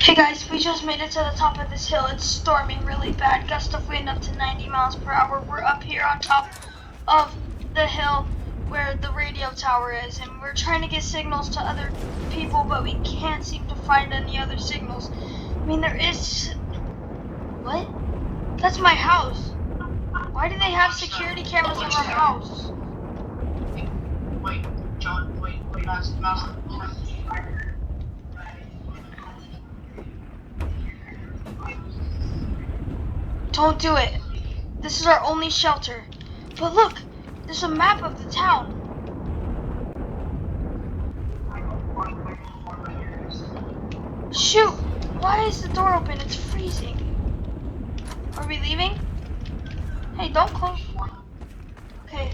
Hey guys, we just made it to the top of this hill. It's storming really bad. Gust of wind up to 90 miles per hour. We're up here on top of the hill where the radio tower is, and we're trying to get signals to other people, but we can't seem to find any other signals. I mean, there is... What? That's my house. Why do they have security cameras in our house? Wait, John, wait, mouse. Don't do it. This is our only shelter. But look, there's a map of the town. Shoot! Why is the door open? It's freezing. Are we leaving? Hey, don't close. Okay.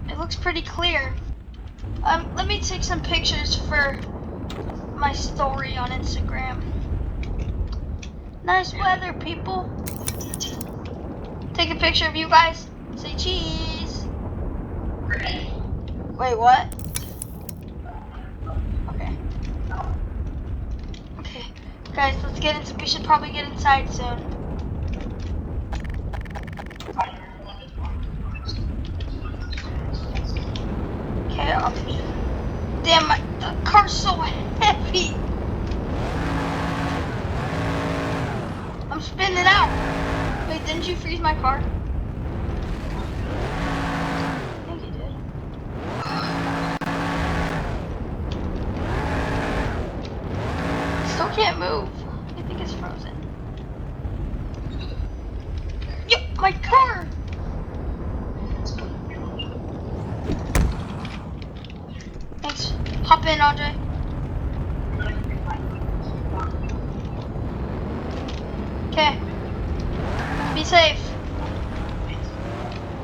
It looks pretty clear. Let me take some pictures for my story on Instagram. Nice weather, people. Take a picture of you guys. Say cheese. Wait, what? Okay, guys, let's get into. We should probably get inside soon. Okay, damn, the car's so heavy. I'm spinning out. Wait, didn't you freeze my car? I think you did. Still can't move. I think it's frozen. Yep, my car. Thanks. Hop in, Andre. Okay. Be safe.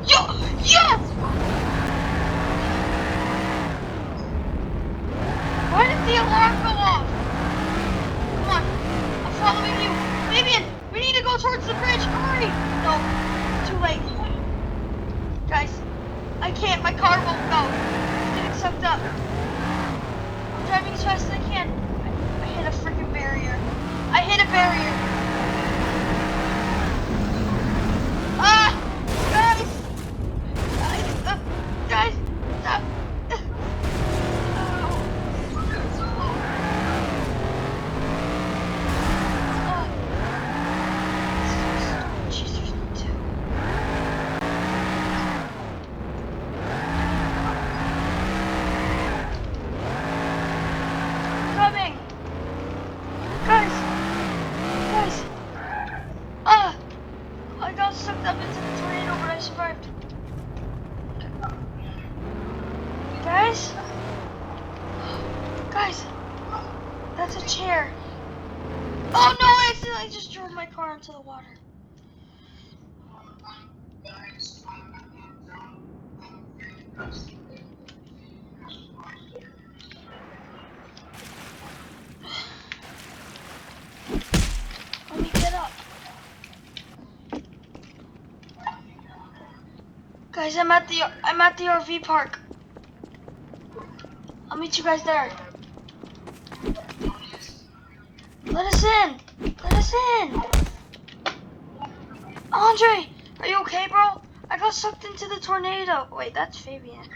Yes! Why did the alarm go off? Come on. I'm following you. Fabian, we need to go towards the bridge. Hurry. No. Too late. Guys, I can't. My car won't go. It's getting sucked up. I'm driving as fast as I can. I hit a freaking barrier. I hit a barrier. Guys, stop. Coming. Guys. I got sucked up into the tornado, but I survived. Guys, that's a chair. Oh no, I accidentally just drove my car into the water. Let me get up. Guys, I'm at the RV park. I'll meet you guys there. Let us in. Andre, are you okay, bro? I got sucked into the tornado. Wait, that's Fabian.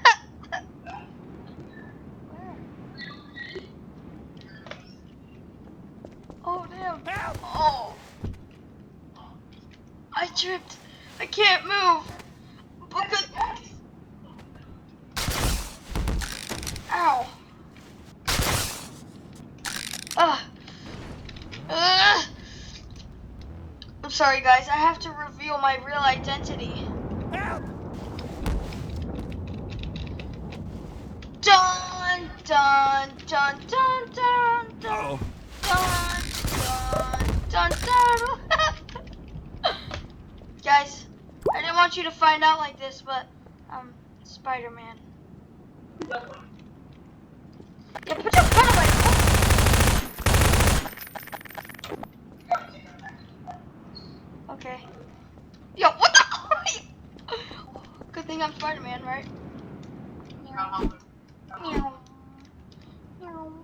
Oh, damn. Oh. I tripped. I can't move. Ow. I'm sorry, guys. I have to reveal my real identity. Dun dun dun dun dun dun. Dun dun dun dun. Guys, I didn't want you to find out like this, but Spider-Man. Yeah, put your gun away. Okay. Yo, what the? Good thing I'm Spider-Man, right? Meow. Meow. Meow.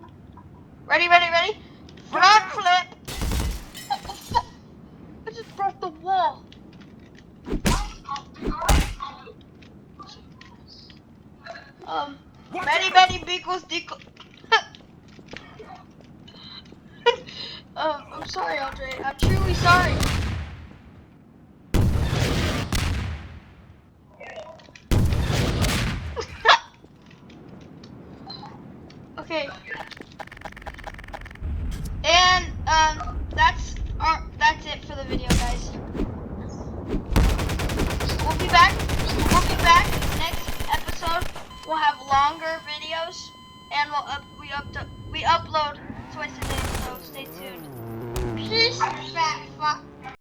Ready, ready, ready? Front flip. Oh, fuck. I just broke the wall. Many, many beagles deco. I'm sorry, Andre. I'm truly sorry. Okay. And that's it for the video, guys. We'll be back. We'll be back next episode. We'll have longer videos, and we upload twice a day. So stay tuned. Peace, fat fuck.